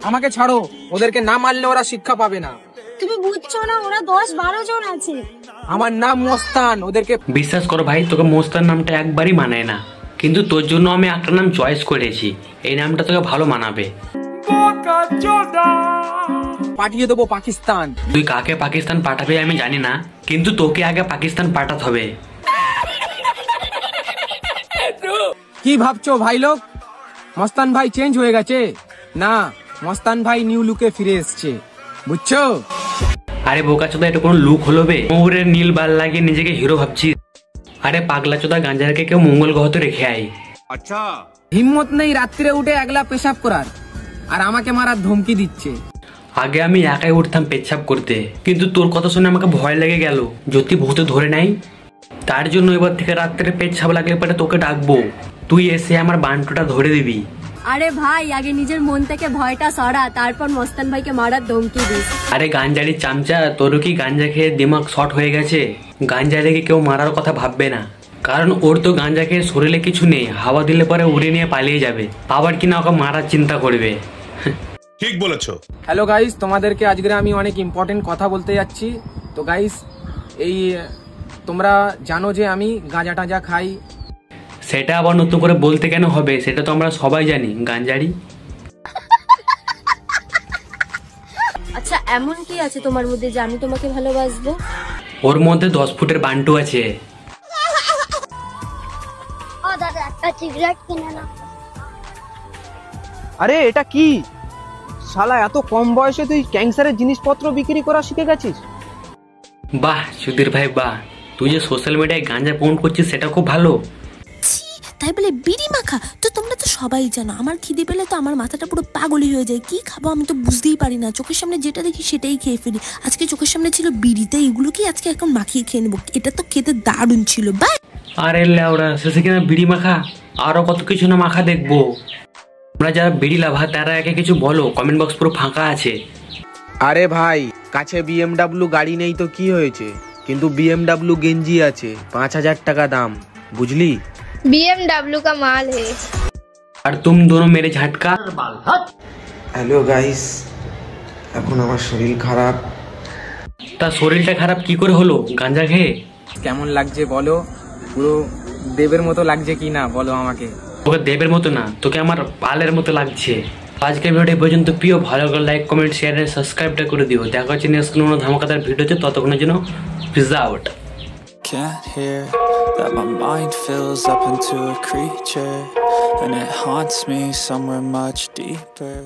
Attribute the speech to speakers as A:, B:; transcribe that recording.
A: আমাকে ছাড়ো, ওদেরকে না মারলে ওরা শিক্ষা পাবে না।
B: তুমি বুঝছো না, ওরা 10-12 জন আছে।
A: আমার নাম মস্তান, ওদেরকে
C: বিশ্বাস করো ভাই, তোকে মস্তান নামটা একবারই মানায় না, কিন্তু তোর জন্য আমি একটা নাম চয়েস করেছি। এই নামটা তোকে ভালো মানাবে।
A: পাঠিয়ে দেবো পাকিস্তান।
C: তুই কাকে পাকিস্তান পাঠাবে আমি জানি না, কিন্তু তোকে আগে পাকিস্তান পাঠাতে হবে।
A: কি ভাবছো ভাই লোক, মস্তান ভাই চেঞ্জ হয়ে গেছে? না, মস্তান ভাই নিউ লুকে ফিরে এসছে, বুঝছো?
C: আরে বোকাচোদা, এটা কোনো লুক হলো বে? ময়ূরের নীল বাল লাগিয়ে নিজেকে হিরো ভাবছিস? আরে পাগলা চোদা, গাঞ্জারকে কেউ মঙ্গল গ্রহতে রেখে আয়।
A: আচ্ছা, হিম্মত নেই রাত্রে উঠে একলা পেশাব করার, আর আমাকে মারার ধমকি দিচ্ছে।
C: আগে আমি একাই উঠতাম পেচ্ছাপ করতে, কিন্তু তোর কথা শুনে আমাকে ভয় লেগে গেল যদি ভূতে ধরে নাই। তার জন্য এবার থেকে রাত্রে পেচ্ছাপ লাগলে পরে তোকে ডাকবো, তুই এসে আমার বান্টুটা ধরে দিবি।
B: আরে ভাই, আগে নিজের মন থেকে ভয়টা সরা, তারপর মস্তান ভাইকে মারার ধমকি দিস।
C: আরে গাঞ্জারির চামচা, তোরও কি গাঞ্জা খেয়ে দিমাগ শর্ট হয়ে গেছে? গাঞ্জা লেগে কেউ মারার কথা ভাববে না, কারণ ওর তো গাঞ্জা খেয়ে শরীরে কিছু নেই, হাওয়া দিলে পরে উড়ে নিয়ে পালিয়ে যাবে, আবার কিনা ওকে মারার চিন্তা করবে।
D: ঠিক বলেছো।
A: হ্যালো গাইস, তোমাদেরকে আজকে আমি অনেক ইম্পর্টেন্ট কথা বলতে যাচ্ছি। তো গাইস, এই তোমরা জানো যে আমি গাঁজা টাঁজা খাই।
C: সেটা আবার নতুন করে বলতে কেন হবে? সেটা তো আমরা সবাই জানি, গাঞ্জারি।
B: আচ্ছা, এমন কি আছে তোমার মধ্যে যে আমি তোমাকে ভালোবাসবো?
C: ওর মধ্যে 10 ফুটের বান্টু আছে।
B: ও দাদা, একটা সিগারেট কিনে নাও।
A: আরে এটা কি শালা, এত কম বয়সে তুই ক্যান্সারের জিনিসপত্র বিক্রি করা শিখে গেছিস?
C: বাহ সুধীর ভাই বাহ, তুই যে সোশ্যাল মিডিয়ায় গাঁজা পাউন্ড করছিস সেটা খুব ভালো।
E: তাই বলে বিড়ি মাখা? তো তোমরা তো সবাই জানো, আমার খিদে পেলে তো আমার মাথাটা পুরো পাগলই হয়ে যায়। কি খাবো আমি তো বুঝতেই পারি না, চোখের সামনে যেটা দেখি সেটাই খেয়ে ফেলি। আজকে চোখের সামনে ছিল বিড়ি, তাই এগুলো কি আজকে এখন মাখিয়ে খেয়ে নেবো। এটা তো খেতে দারুণ ছিল। বাই।
C: আরে লেওড়া, শেষে কিনা বিড়ি মাখা, আরো কত কিছু না মাখা দেখবো। তোমরা যারা বিড়ি লাভা তারা একে কিছু বলো, কমেন্ট বক্স পুরো ফাঁকা আছে।
F: আরে ভাই, কাছে BMW গাড়ি নেই তো কি হয়েছে, কিন্তু BMW গেঞ্জি আছে 5000 টাকা দাম, বুঝলি?
G: BMW का माल है।
C: আর তুম দোনো মেরে ঝাটকা।
F: হ্যালো গাইস, এখন আমার শরীর খারাপ।
C: তা শরীরটা খারাপ কি করে হলো? গাঁজা খেয়ে?
A: কেমন লাগছে বলো? পুরো দেবের মতো লাগছে কি না বলো আমাকে?
C: তোকে দেবের মতো না, তোকে আমার পালের মতো লাগছে। আজকের ভিডিওটা পর্যন্ত প্রিয়, ভালো করে লাইক কমেন্ট শেয়ার আর সাবস্ক্রাইবটা করে দিও। দেখা হচ্ছে নেক্সট কোনো ধামাকাদার ভিডিওতে, ততক্ষণের জন্য piece out.
H: Can't hear that my mind fills up into a creature, and it haunts me somewhere much deeper.